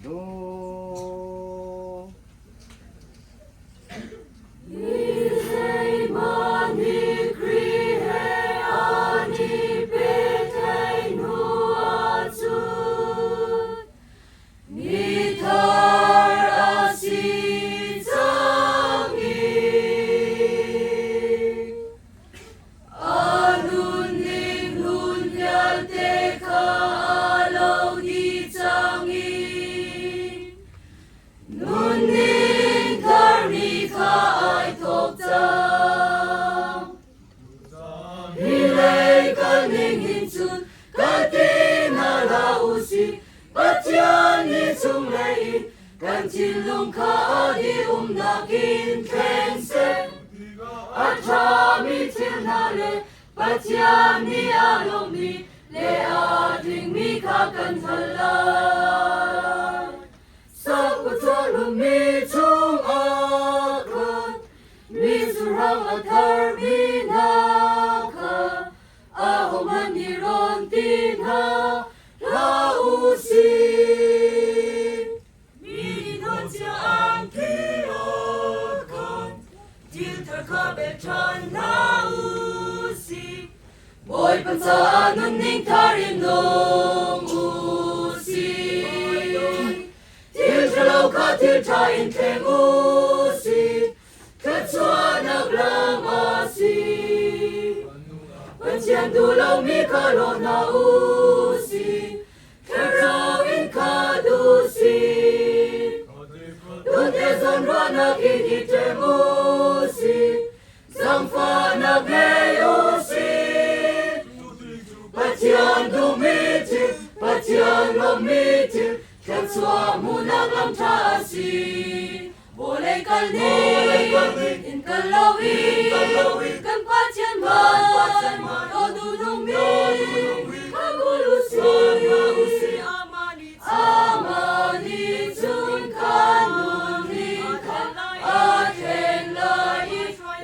Do. Kan tilung ka di nakin kense Achami til nale Patian ni along mi Le ading mi ka kan halal Sa patulong mi tung akan Mi surang atar binaka Aho maniron tinha Lausi Boy pansaan nun ning tarin nung usi Til talaw ka til tayin keng usi Katsua naglamasi Pansyan dulaw mi kalo na usi Karawin kadusi Dutezon wa nakikite musi Zangfa nagleyosi Patian dumitil, patian lomitil Katsua munagam taasi Boleh kalni, in kalawi Kan patian man, odunong mi Kagulusi, amani tun kanuni Aten lai,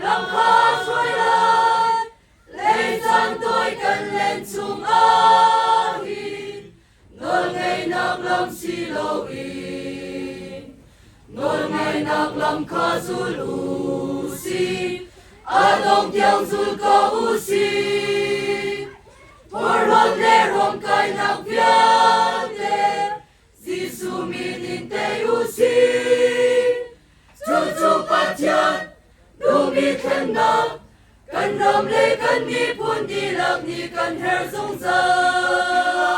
langka soilan Leitan toy kan len sung ahi Nol ngay naklam silawin Nol ngay naklam kazulusi Adong tiang zul kausi Porhon lerom kay nagpiate Zisuminin teyusi Tutu patyan, dumiken na Kan ramle kan mi pun dilak ni kan her zong zang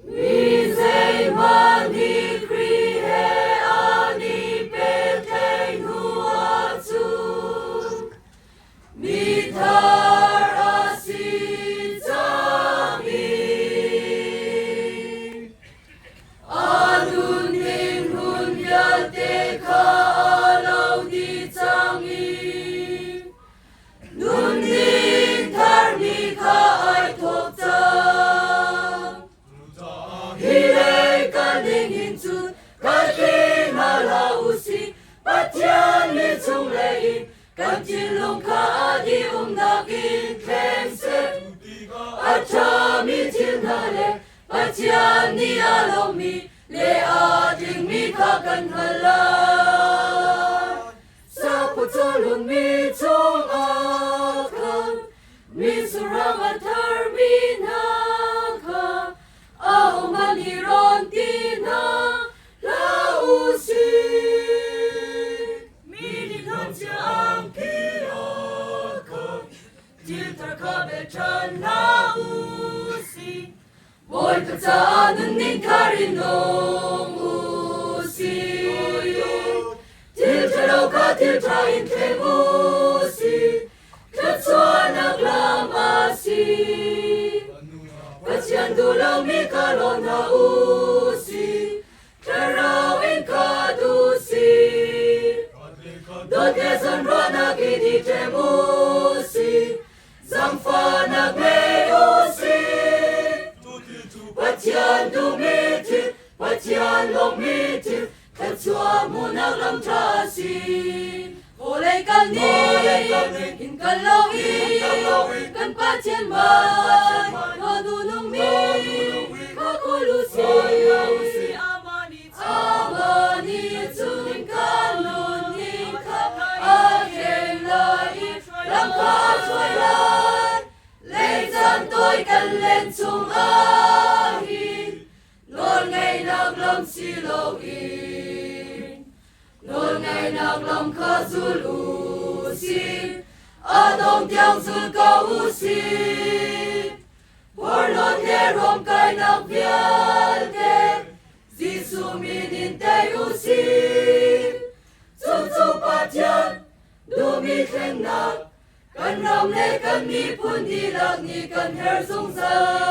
Mi zay mani kri he ani petay hua tsu Mi tar asit zangi Anun ning hun yalte ka Nunin tarmi ka ay tokta Hilay kaning hinsun Kakin halausi Patyan ni chung lein Kan tilong ka adi nakin kense Achami til nale Patyan ni along mi Le ading mi ka kan halal Sa putulong mi tung akan Mi surang atar binaka Aho maniron tina lausi Minikan siya ang kiyakan Tiltar ka betran lausi Boy katsaan ning karinong usi Tiltaraw ka tiltayin keng usi Katsua naglamasi Patsyan dulaw mi kalon na usi Karawin kadusi Dotezon ro nakidite musi Zangfa nagleyosi Patsyan dumitil, patsyan lomitil Katsua munagam tasin Boleh kalni, in kalawi Kan patyan man, nadunong mi lối cần lên chung ahi nôn ngày nạc lâm si lâu in nôn ngày nạc lâm khá dùl u xin ở đông tiếng dùl cao u xin por lột lê rôm cái nạc viên tê Giêsu mi din tay u xin chú chú bát chân du mi khen nạc kan ram le kan mi phun di lak ni kan her sung sa